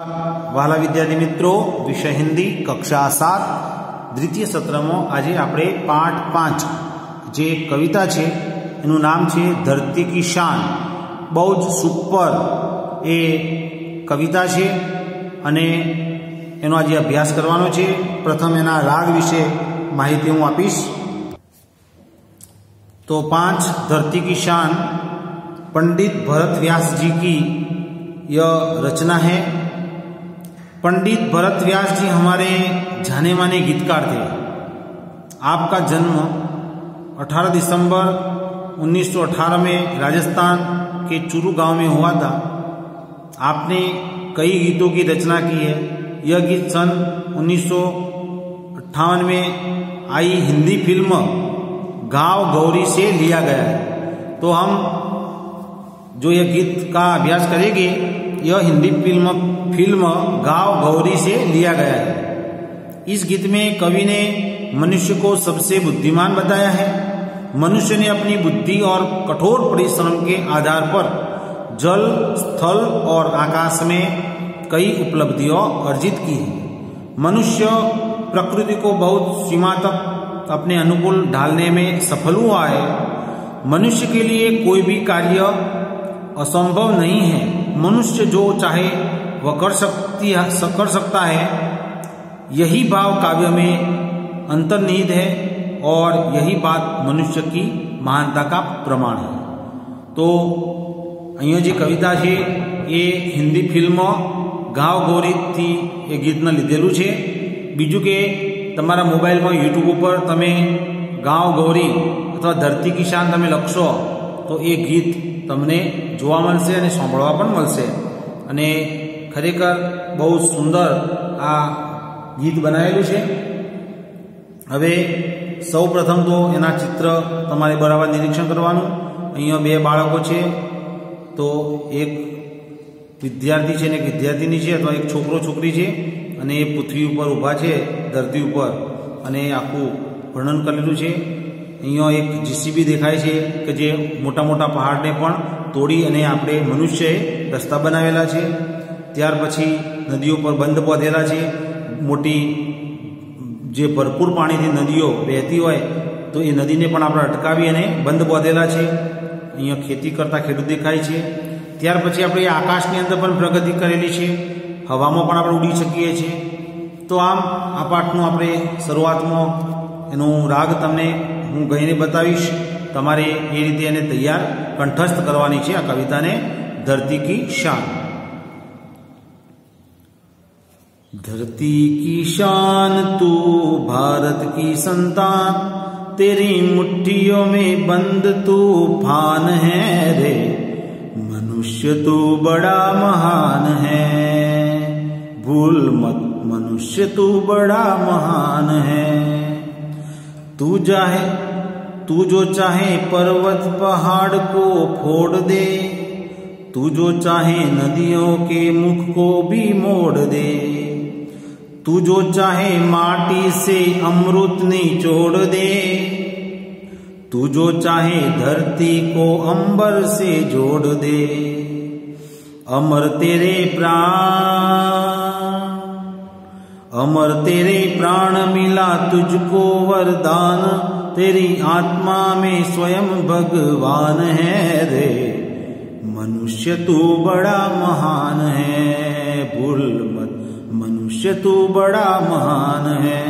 वहाला विद्यार्थी मित्रों, विषय हिंदी कक्षा 7 द्वितीय सत्र में आज આપણે પાઠ 5 જે કવિતા છે એનું નામ છે ધરતી કી શાન। બહુ જ સુપર એ કવિતા છે અને એનો આજે અભ્યાસ કરવાનો છે। પ્રથમ એના રાગ વિશે માહિતી હું આપીશ। तो 5 धरती की शान पंडित भरत व्यास जी की यह रचना है। पंडित भरत व्यास जी हमारे जाने माने गीतकार थे। आपका जन्म 18 दिसंबर 1918 में राजस्थान के चूरू गांव में हुआ था। आपने कई गीतों की रचना की है। यह गीत सन 1958 में आई हिंदी फिल्म गांव गौरी से लिया गया है। तो हम जो यह गीत का अभ्यास करेंगे, यह हिंदी फिल्म गांव गौरी से लिया गया है। इस गीत में कवि ने मनुष्य को सबसे बुद्धिमान बताया है। मनुष्य ने अपनी बुद्धि और कठोर परिश्रम के आधार पर जल, स्थल और आकाश में कई उपलब्धियां अर्जित की है। मनुष्य प्रकृति को बहुत सीमा तक अपने अनुकूल ढालने में सफल हुआ है। मनुष्य के लिए कोई भी कार्य असंभव नहीं है। मनुष्य जो चाहे वह कर सकता है। यही भाव काव्य में अंतर्निहित है और यही बात मनुष्य की महानता का प्रमाण है। तो अहींया जे कविता है ये हिंदी फिल्म गांव गौरी थी ए गीतना लीधेलू है। बीजू के तमारा मोबाइल में यूट्यूब पर तमे गांव गौरी अथवा धरती की शान तमे लखशो तो ये गीत तमने जोवा मळशे अने सांभळवा पण मळशे। अने खरेखर बहुत सुंदर आ गीत बनावेलू छे। हवे सौ प्रथम तो एना चित्र तमारे बराबर निरीक्षण करवानुं। अहींया बे बाळको छे, तो एक विद्यार्थी छे ने एक विद्यार्थिनी छे अथवा एक छोकरो छोकरी छे અને એ પૃથ્વી ઉપર ઊભા છે, ધરતી ઉપર, અને આખું વર્ણન કરેલું છે। અહીંયા એક જીસીબી દેખાય છે કે જે મોટા મોટા પહાડને પણ તોડી અને આપણે મનુષ્યએ રસ્તા બનાવેલા છે। ત્યાર પછી નદીઓ પર બંધ બાંધેલા છે। મોટી જે ભરપૂર પાણીથી નદીઓ વહેતી હોય તો એ નદીને પણ આપણે અટકાવી અને બંધ બાંધેલા છે। અહીંયા ખેતી કરતા ખેડૂત દેખાય છે। ત્યાર પછી આપણે આકાશની અંદર પણ પ્રગતિ કરેલી છે। हवामां पण आपणे उड़ी शकीए छीए। तो आम आ पाठनो आपणे शरूआतमां एनो राग तमने हूँ गईने बतावीश। तमारे ए रीते एने तैयार कंठस्थ करवानी छे आ कविताने धरती की शान। धरती की शान तू भारत की संतान, तेरी मुट्ठियों में बंद तूफान है रे। मनुष्य तू बड़ा महान है, भूल मत मनुष्य तू बड़ा महान है। तू जो चाहे पर्वत पहाड़ को फोड़ दे, तू जो चाहे नदियों के मुख को भी मोड़ दे। तू जो चाहे माटी से अमृत निचोड़ दे, तू जो चाहे धरती को अंबर से जोड़ दे। अमर तेरे प्राण मिला तुझको वरदान, तेरी आत्मा में स्वयं भगवान है रे। मनुष्य तू बड़ा महान है, भूल मत मनुष्य तू बड़ा महान है।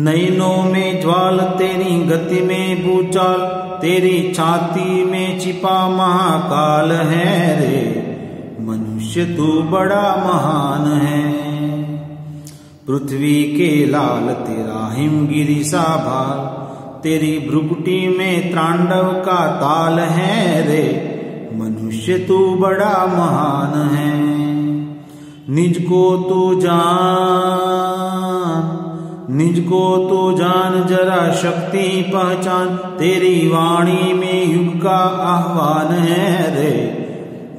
नैनों में ज्वाल तेरी गति में भूचाल, तेरी छाती में छिपा महाकाल है रे। मनुष्य तू बड़ा महान है। पृथ्वी के लाल तेरा हिमगिरी सा भाल, तेरी भ्रुकुटी में तांडव का ताल है रे। मनुष्य तू बड़ा महान है। निज को तो जान जरा शक्ति पहचान, तेरी वाणी में युग का आह्वान है रे।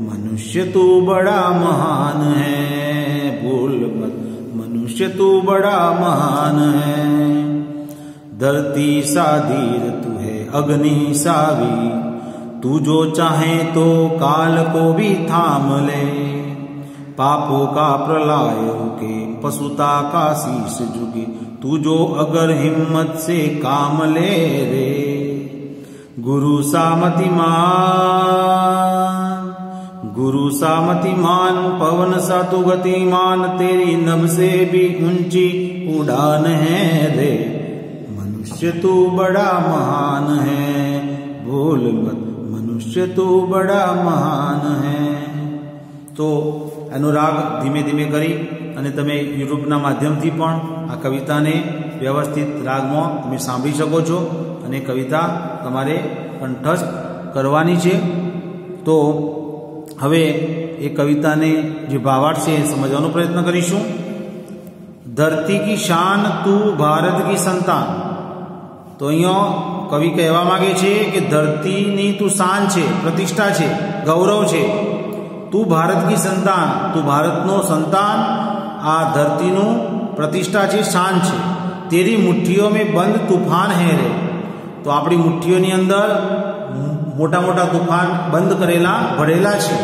मनुष्य तू बड़ा महान है, भूल मत मनुष्य तू बड़ा महान है। धरती सा धीर तू है अग्नि सा वीर, तू जो चाहे तो काल को भी थाम ले। पापों का प्रलय रुके, पशुता का शीश झुके, तू जो अगर हिम्मत से काम ले रे। गुरु सा मतिमान, पवन सा तू गतिमान, तेरी नभ से भी ऊंची उड़ान है रे। मनुष्य तू बड़ा महान है, बोल मत मनुष्य तू बड़ा महान है। तो अनुराग धीमे धीमे करी અને તમે યુટ્યુબના માધ્યમથી પણ આ કવિતાને વ્યવસ્થિત રાગમાં તમે સાંભળી શકો છો અને કવિતા તમારે કંઠસ્થ કરવાની છે। તો હવે એ કવિતાને જે ભાવાર્થ છે સમજવાનો પ્રયત્ન કરીશું। ધરતી की शान तू भारत की संतान। તો અહીંયા કવિ કહેવા માંગે છે કે ધરતીની તું શાન છે, પ્રતિષ્ઠા છે, ગૌરવ છે। તું ભારત की संतान, તું ભારતનો સંતાન, आ धरतीनु प्रतिष्ठा छे, शान छे। तेरी मुठ्ठीओं में बंद तूफान है रे। तो अपनी मुठ्ठीओनी अंदर मोटा मोटा तूफान बंद करेला भरेला छे।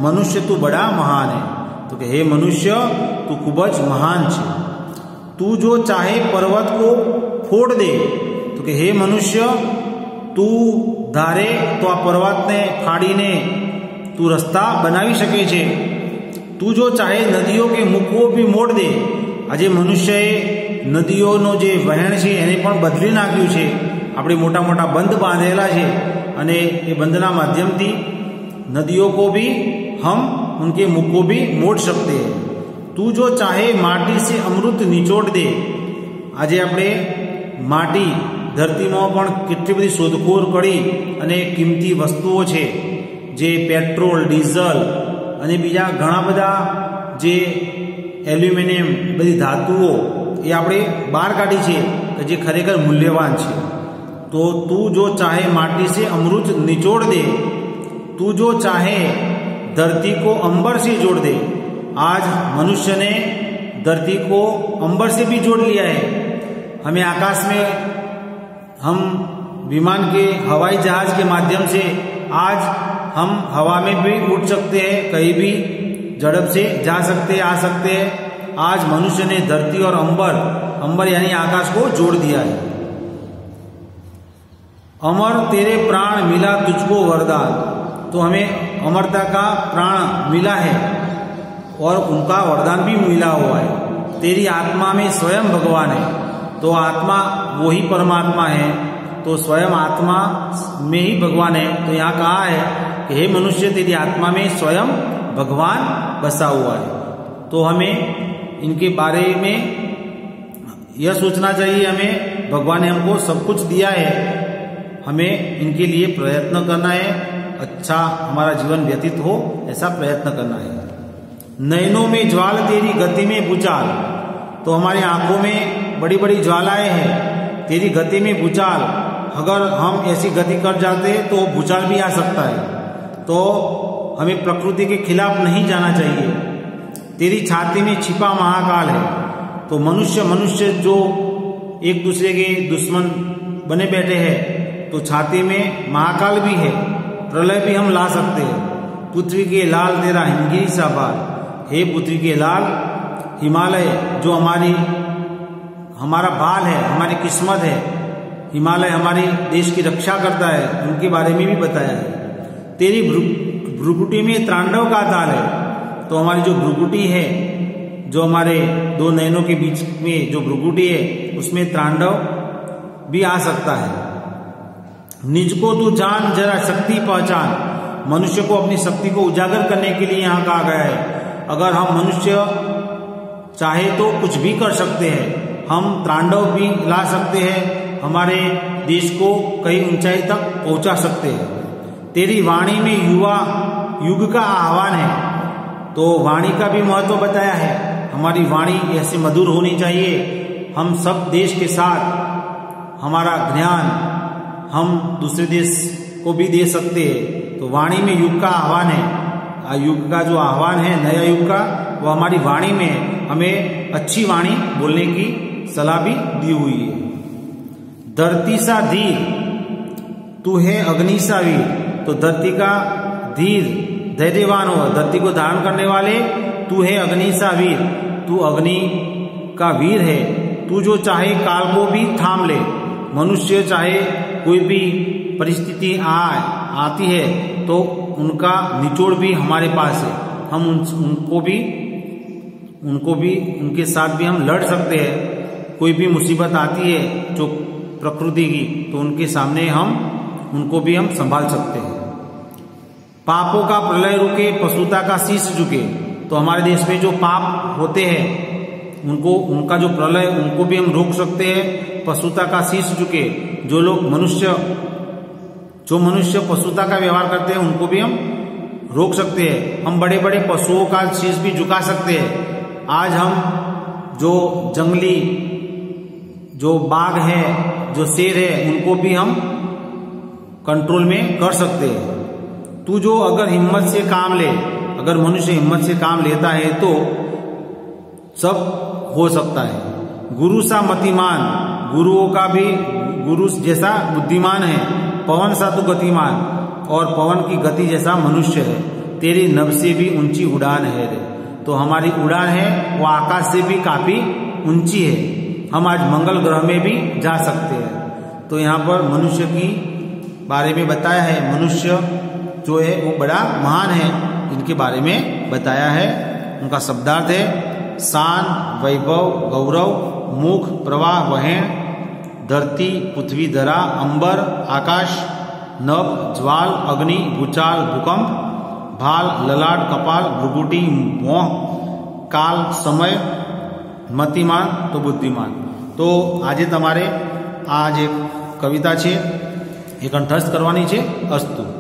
मनुष्य तू बड़ा महान है। तो कि हे मनुष्य तू खूबज महान छे। तू जो चाहे पर्वत को फोड़ दे। तो कि हे मनुष्य तू धारे तो आ पर्वत ने फाड़ीने तू रस्ता बनावी शके छे। तू जो चाहे नदियों के मुखो भी मोड़ दे। आज मनुष्य नदीओनो जे वहेण छे एने पण बदली नाख्युं छे। आपणे मोटा मोटा बंध बांधेला छे अने ए बंधना माध्यमथी नदियों को भी हम उनके मुख को भी मोड़ सकते हैं। तू जो चाहे माटी से अमृत निचोड़ दे। आज आपणे माटी धरतीमां पण केटली बधी शोधखोळ करी अने किंमती वस्तुओ छे जे पेट्रोल, डीजल અને બીજા ઘણા બધા જે એલ્યુમિનિયમ બધી ધાતુઓ એ આપણે બહાર કાઢી છે કે જે ખરેખર મૂલ્યવાન છે। તો તું જો ચાહે માટી से अमृत निचोड़ दे। तू जो चाहे धरती को अंबर से जोड़ दे। आज मनुष्य ने धरती को अंबर से भी जोड़ लिया है। हमें आकाश में हम विमान के हवाई जहाज के माध्यम से आज हम हवा में भी उड़ सकते हैं, कहीं भी झड़प से जा सकते हैं, आ सकते हैं। आज मनुष्य ने धरती और अंबर यानी आकाश को जोड़ दिया है। अमर तेरे प्राण मिला तुझको वरदान। तो हमें अमरता का प्राण मिला है और उनका वरदान भी मिला हुआ है। तेरी आत्मा में स्वयं भगवान है। तो आत्मा वही परमात्मा है। तो स्वयं आत्मा में ही भगवान है। तो यहाँ कहा है कि हे मनुष्य तेरी आत्मा में स्वयं भगवान बसा हुआ है। तो हमें इनके बारे में यह सोचना चाहिए, हमें भगवान ने हमको सब कुछ दिया है, हमें इनके लिए प्रयत्न करना है, अच्छा हमारा जीवन व्यतीत हो ऐसा प्रयत्न करना है। नयनों में ज्वाल तेरी गति में भूचाल। तो हमारी आंखों में बड़ी बड़ी ज्वालाएं हैं, तेरी गति में भूचाल। अगर हम ऐसी गति कर जाते तो भूचाल भी आ सकता है। तो हमें प्रकृति के खिलाफ नहीं जाना चाहिए। तेरी छाती में छिपा महाकाल है। तो मनुष्य जो एक दूसरे के दुश्मन बने बैठे हैं, तो छाती में महाकाल भी है, प्रलय भी हम ला सकते हैं। पृथ्वी के लाल तेरा हिमगिरी सा बाल। हे पृथ्वी के लाल, हिमालय जो हमारा बाल है, हमारी किस्मत है, हिमालय हमारी देश की रक्षा करता है, उनके बारे में भी बताया है। तेरी भ्रुकुटी में तांडव का ताल है। तो हमारी जो भ्रुकुटी है, जो हमारे दो नयनों के बीच में जो भ्रुकुटी है, उसमें तांडव भी आ सकता है। निज को तू जान जरा शक्ति पहचान। मनुष्य को अपनी शक्ति को उजागर करने के लिए यहाँ कहा गया है। अगर हम मनुष्य चाहे तो कुछ भी कर सकते हैं, हम तांडव भी ला सकते हैं, हमारे देश को कई ऊंचाई तक पहुंचा सकते हैं। तेरी वाणी में युग का आह्वान है। तो वाणी का भी महत्व बताया है। हमारी वाणी ऐसे मधुर होनी चाहिए, हम सब देश के साथ हमारा ज्ञान हम दूसरे देश को भी दे सकते हैं। तो वाणी में युग का आह्वान है। युग का जो आह्वान है नया युग का, वो हमारी वाणी में हमें अच्छी वाणी बोलने की सलाह भी दी हुई है। धरती सा धीर तू है अग्नि सा वीर। तो धरती का धीर, धैर्यवान हो, धरती को धारण करने वाले तू है अग्नि सा वीर, तू अग्नि का वीर है। तू जो चाहे काल को भी थाम ले, मनुष्य चाहे कोई भी परिस्थिति आती है तो उनका निचोड़ भी हमारे पास है। हम उनको भी उनके साथ भी हम लड़ सकते हैं। कोई भी मुसीबत आती है जो प्रकृति की, तो उनके सामने उनको भी हम संभाल सकते हैं। पापों का प्रलय रुके, पशुता का शीश झुके। तो हमारे देश में जो पाप होते हैं उनका जो प्रलय, उनको भी हम रोक सकते हैं। पशुता का शीश झुके, जो मनुष्य पशुता का व्यवहार करते हैं उनको भी हम रोक सकते हैं। हम बड़े बड़े पशुओं का शीश भी झुका सकते हैं। आज हम जो जंगली जो बाघ है, जो शेर है, उनको भी हम कंट्रोल में कर सकते हैं। तू जो अगर हिम्मत से काम ले, अगर मनुष्य हिम्मत से काम लेता है तो सब हो सकता है। गुरु सा मतिमान, गुरुओं का भी गुरु जैसा बुद्धिमान है। पवन सा तू गतिमान, और पवन की गति जैसा मनुष्य है। तेरी नभ से भी ऊंची उड़ान है रे। तो हमारी उड़ान है वो आकाश से भी काफी ऊंची है। हम आज मंगल ग्रह में भी जा सकते हैं। तो यहाँ पर मनुष्य की बारे में बताया है। मनुष्य जो है वो बड़ा महान है, इनके बारे में बताया है। उनका शब्दार्थ है शान, वैभव, गौरव, मुख, प्रवाह, वहन, धरती, पृथ्वी, धरा, अंबर, आकाश, नभ, ज्वाल, अग्नि, भूचाल, भूकंप, भाल, ललाट, कपाल, भ्रुकुटी, मोह, काल, समय, मतिमान तो बुद्धिमान। तो આજે તમારે આ જે કવિતા છે એ કંઠસ્થ કરવાની છે। અસ્તુ।